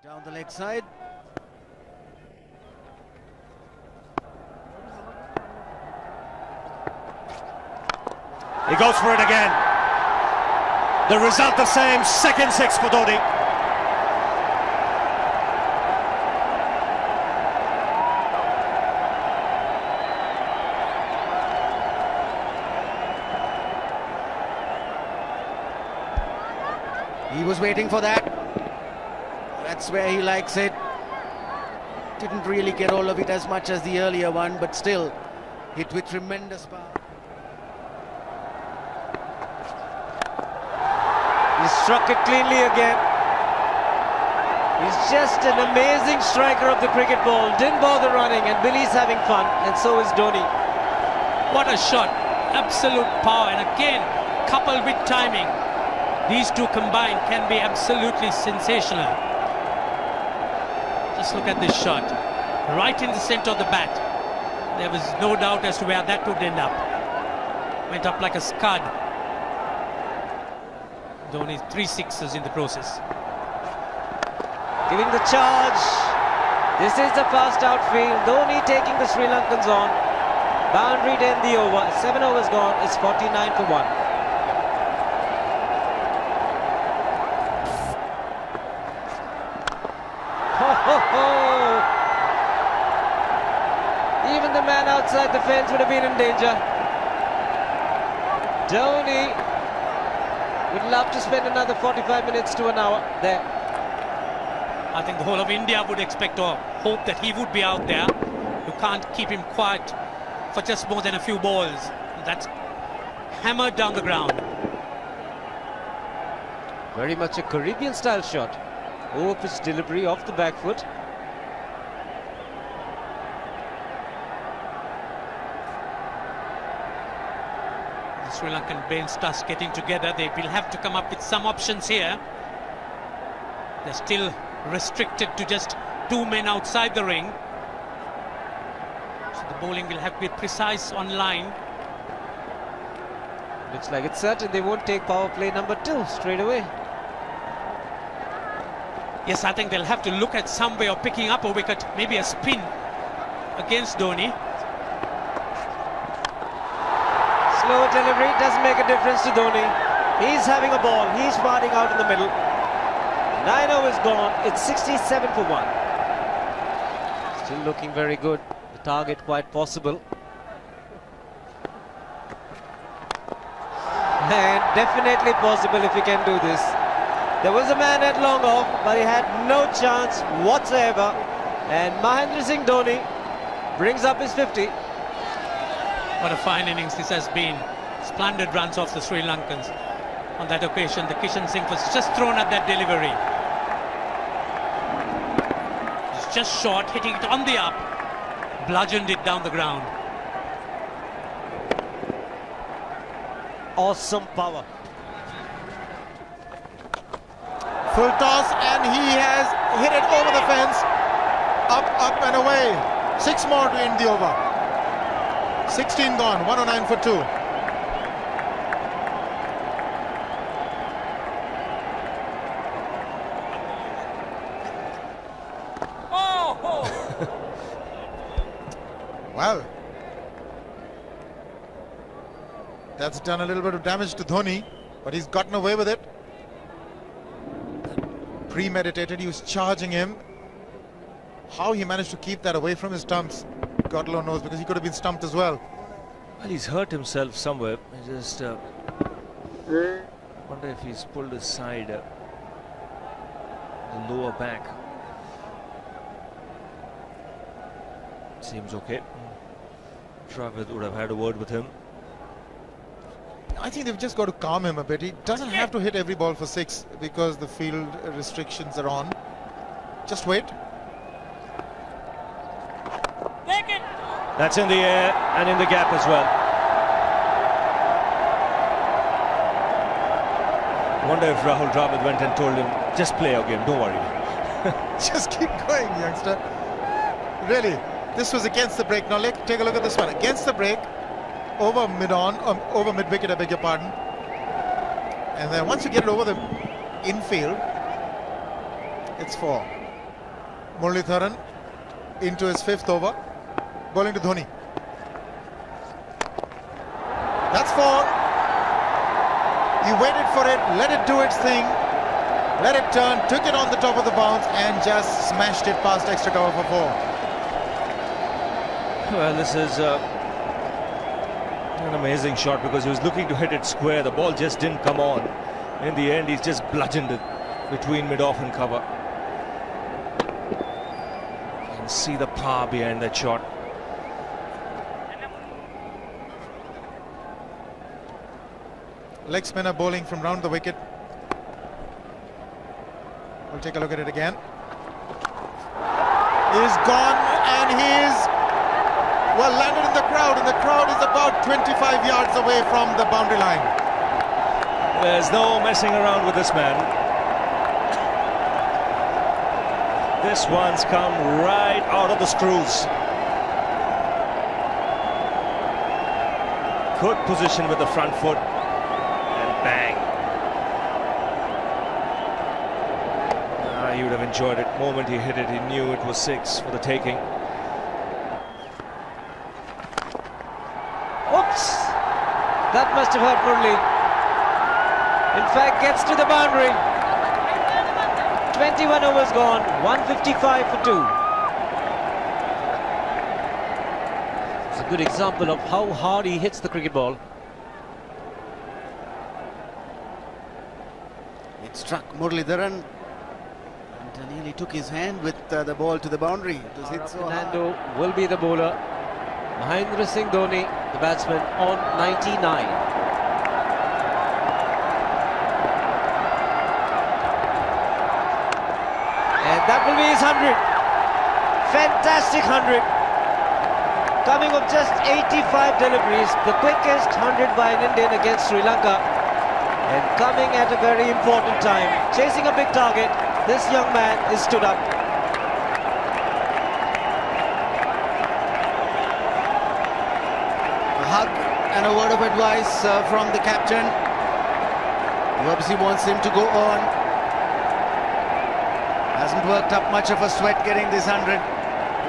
Down the leg side. He goes for it again. The result the same, second six for Dhoni. He was waiting for that. That's where he likes it. Didn't really get all of it as much as the earlier one, but still hit with tremendous power. He struck it cleanly again. He's just an amazing striker of the cricket ball. Didn't bother running, and Billy's having fun, and so is Dhoni. What a shot. Absolute power, and again, coupled with timing. These two combined can be absolutely sensational. Just look at this shot. Right in the center of the bat. There was no doubt as to where that would end up. Went up like a scud. Dhoni 3 sixes in the process. Giving the charge. This is the fast outfield. Dhoni taking the Sri Lankans on. Boundary to end the over. 7 overs gone. It's 49 for 1. Even the man outside the fence would have been in danger. Dhoni would love to spend another 45 minutes to an hour there. I think the whole of India would expect or hope that he would be out there. You can't keep him quiet for just more than a few balls. That's hammered down the ground. Very much a Caribbean style shot. Over-pitch delivery off the back foot. The Sri Lankan bench starts getting together. They will have to come up with some options here. They're still restricted to just 2 men outside the ring. So the bowling will have to be precise on line. Looks like it's certain they won't take power play number 2 straight away. Yes, I think they'll have to look at some way of picking up a wicket, maybe a spin against Dhoni. Slower delivery doesn't make a difference to Dhoni. He's having a ball. He's parting out in the middle. 9 overs gone. It's 67 for 1. Still looking very good. The target quite possible. And definitely possible if he can do this. There was a man at long off, but he had no chance whatsoever. And Mahendra Singh Dhoni brings up his 50. What a fine innings this has been. Splendid runs off the Sri Lankans. On that occasion, the Kishan Singh was just thrown at that delivery. It's just short, hitting it on the up. Bludgeoned it down the ground. Awesome power. Full toss, and he has hit it over the fence. Up and away. 6 more to end the over. 16 gone, 109 for 2. Well, that's done a little bit of damage to Dhoni, but he's gotten away with it. Premeditated, he was charging him. How he managed to keep that away from his stumps, God alone knows, because he could have been stumped as well. Well, he's hurt himself somewhere. I just wonder if he's pulled aside the lower back. Seems okay. Travis would have had a word with him. I think they've just got to calm him a bit. He doesn't have to hit every ball for 6 because the field restrictions are on. Just wait. That's in the air and in the gap as well. I wonder if Rahul Dravid went and told him, just play our game, don't worry. Just keep going, youngster. Really, this was against the break. Now take a look at this one. Against the break, over mid-wicket, I beg your pardon. And then once you get it over the infield, it's 4. Muralitharan into his 5th over, bowling to Dhoni. That's 4. He waited for it, let it do its thing, let it turn, took it on the top of the bounce and just smashed it past extra cover for 4. Well, this is an amazing shot because he was looking to hit it square. The ball just didn't come on. In the end, he's just bludgeoned it between mid-off and cover. You can see the power behind that shot. Leg spinner bowling from round the wicket. We'll take a look at it again. He's gone and he's well landed in the crowd, and the crowd is about 25 yards away from the boundary line. There's no messing around with this man. This one's come right out of the screws. Good position with the front foot. Bang. He would have enjoyed it. The moment he hit it, he knew it was 6 for the taking. Oops! That must have hurt Murli. In fact, gets to the boundary. 21 overs gone, 155 for 2. It's a good example of how hard he hits the cricket ball. It struck Muralitharan and nearly took his hand with the ball to the boundary. It was hit so hard. Fernando will be the bowler. Mahendra Singh Dhoni, the batsman, on 99. And that will be his 100. Fantastic 100. Coming of just 85 deliveries, the quickest 100 by an Indian against Sri Lanka. And coming at a very important time, chasing a big target, this young man is stood up. A hug and a word of advice from the captain. He obviously wants him to go on. Hasn't worked up much of a sweat getting this 100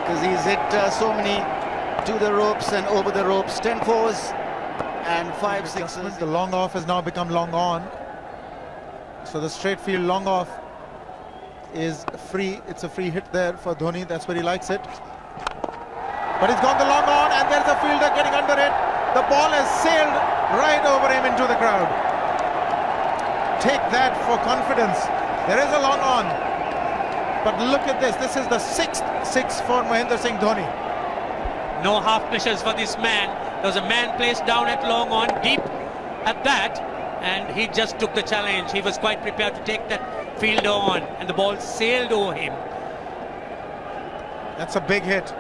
because he's hit so many to the ropes and over the ropes. 10 fours and 5 sixes. The long off has now become long on. So the straight field long off is free. It's a free hit there for Dhoni. That's where he likes it. But he's gone the long on and there's a fielder getting under it. The ball has sailed right over him into the crowd. Take that for confidence. There is a long on. But look at this. This is the 6th 6 for Mahendra Singh Dhoni. No half measures for this man. There was a man placed down at long on, deep at that, and he just took the challenge. He was quite prepared to take that fielder on, and the ball sailed over him. That's a big hit.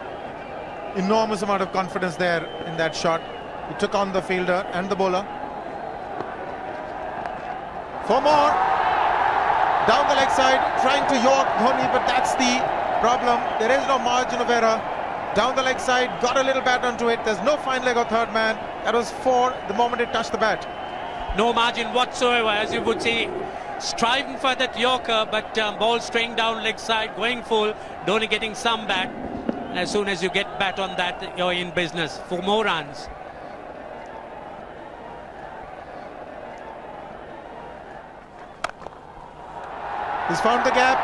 Enormous amount of confidence there in that shot. He took on the fielder and the bowler. 4 more. Down the leg side, trying to york Dhoni, but that's the problem. There is no margin of error. Down the leg side, got a little bat onto it. There's no fine leg or third man. That was 4 the moment it touched the bat. No margin whatsoever, as you would see. Striving for that yorker, but ball straying down leg side, going full. Dhoni getting some bat. And as soon as you get bat on that, you're in business for more runs. He's found the gap,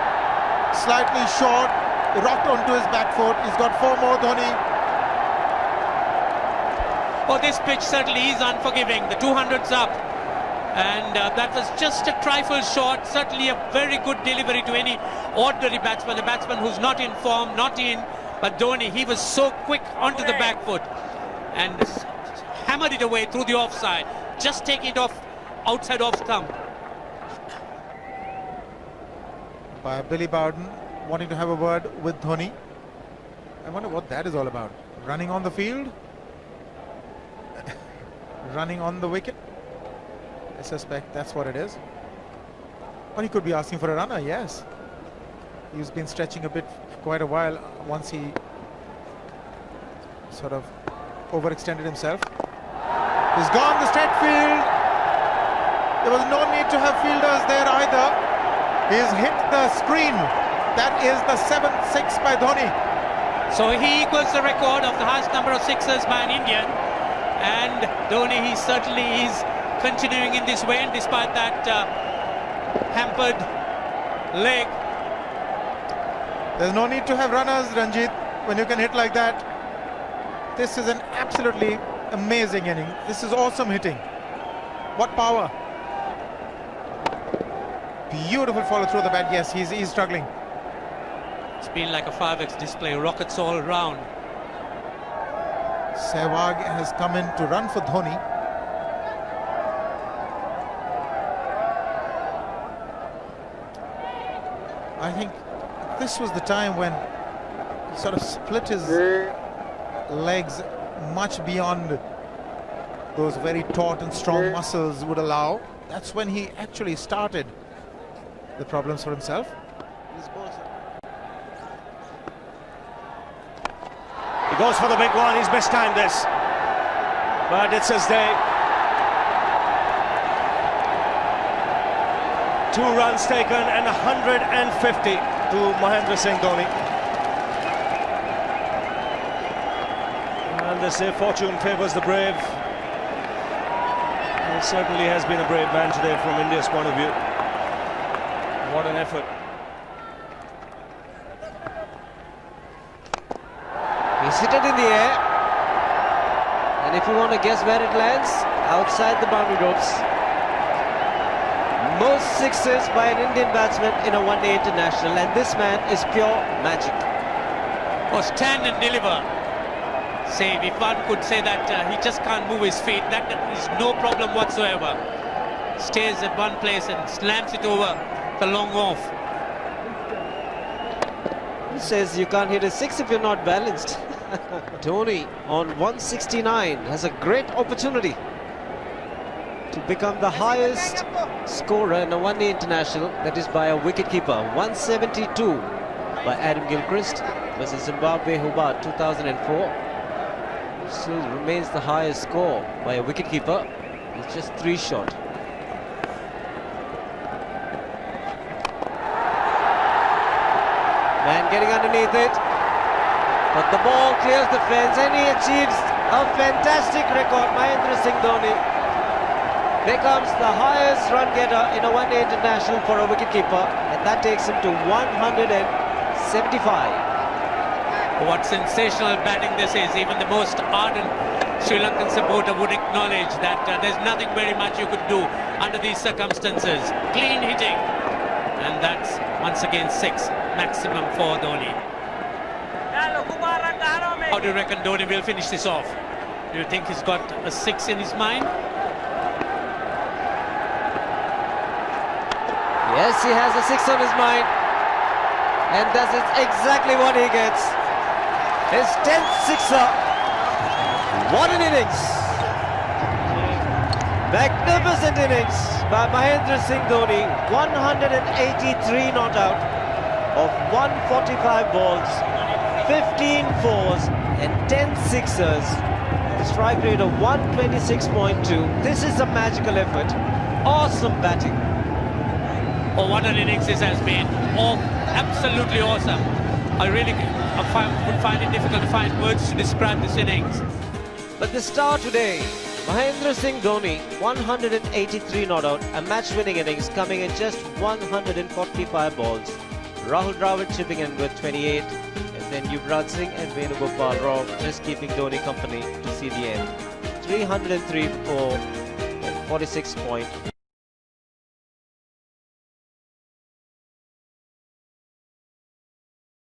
slightly short, rocked onto his back foot. He's got 4 more, Dhoni. Oh, this pitch certainly is unforgiving. The 200's up. And that was just a trifle short. Certainly a very good delivery to any ordinary batsman. A batsman who's not in form, not in. But Dhoni, he was so quick onto the back foot. And hammered it away through the offside. Just taking it off, outside off stump. By Billy Bowden, wanting to have a word with Dhoni. I wonder what that is all about. Running on the field? Running on the wicket? I suspect that's what it is. Or he could be asking for a runner, yes. He's been stretching a bit for quite a while once he sort of overextended himself. He's gone the straight field. There was no need to have fielders there either. He's hit the screen That is the 7th 6 by Dhoni. So he equals the record of the highest number of sixes by an Indian. And Dhoni, he certainly is continuing in this way, despite that hampered leg. There's no need to have runners, Ranjit, when you can hit like that. This is an absolutely amazing inning. This is awesome hitting. What power. Beautiful follow through the bat. Yes, he's struggling. It's been like a 5x display, rockets all round. Sehwag has come in to run for Dhoni. I think this was the time when he sort of split his legs much beyond those very taut and strong muscles would allow. That's when he actually started the problems for himself. He goes for the big one. He's mistimed this, but it's his day. 2 runs taken and 150 to Mahendra Singh Dhoni. And they say fortune favours the brave. He certainly has been a brave man today from India's point of view. What an effort. He's hit it in the air. And if you want to guess where it lands, outside the boundary ropes. Most sixes by an Indian batsman in a one-day international, and this man is pure magic. Oh, stand and deliver. Say, if one could say that he just can't move his feet, that is no problem whatsoever. Stays at one place and slams it over the long off. He says you can't hit a 6 if you're not balanced. Dhoni on 169 has a great opportunity to become the highest scorer in a one-day international, that is by a wicketkeeper. 172 by Adam Gilchrist versus Zimbabwe Hobart 2004. Still remains the highest score by a wicketkeeper. It's just 3 short. Man getting underneath it, but the ball clears the fence and he achieves a fantastic record. Mahendra Singh Dhoni becomes the highest run getter in a one-day international for a wicketkeeper, and that takes him to 175. What sensational batting this is. Even the most ardent Sri Lankan supporter would acknowledge that there's nothing very much you could do under these circumstances. Clean hitting, and that's once again 6 maximum for Dhoni. How do you reckon Dhoni will finish this off? Do you think he's got a 6 in his mind? Yes, he has a 6 on his mind, and that is exactly what he gets. His 10th sixer. What an innings! Magnificent innings by Mahendra Singh Dhoni. 183 not out of 145 balls, 15 fours and 10 sixers. The strike rate of 126.2. This is a magical effort. Awesome batting. Oh, what an innings this has been. Oh, absolutely awesome. I really would find it difficult to find words to describe this innings. But the star today, Mahendra Singh Dhoni, 183 not out, a match-winning innings coming in just 145 balls. Rahul Dravid chipping in with 28, and then Yuvraj Singh and Venugopal Rao just keeping Dhoni company to see the end. 303 for 46.4.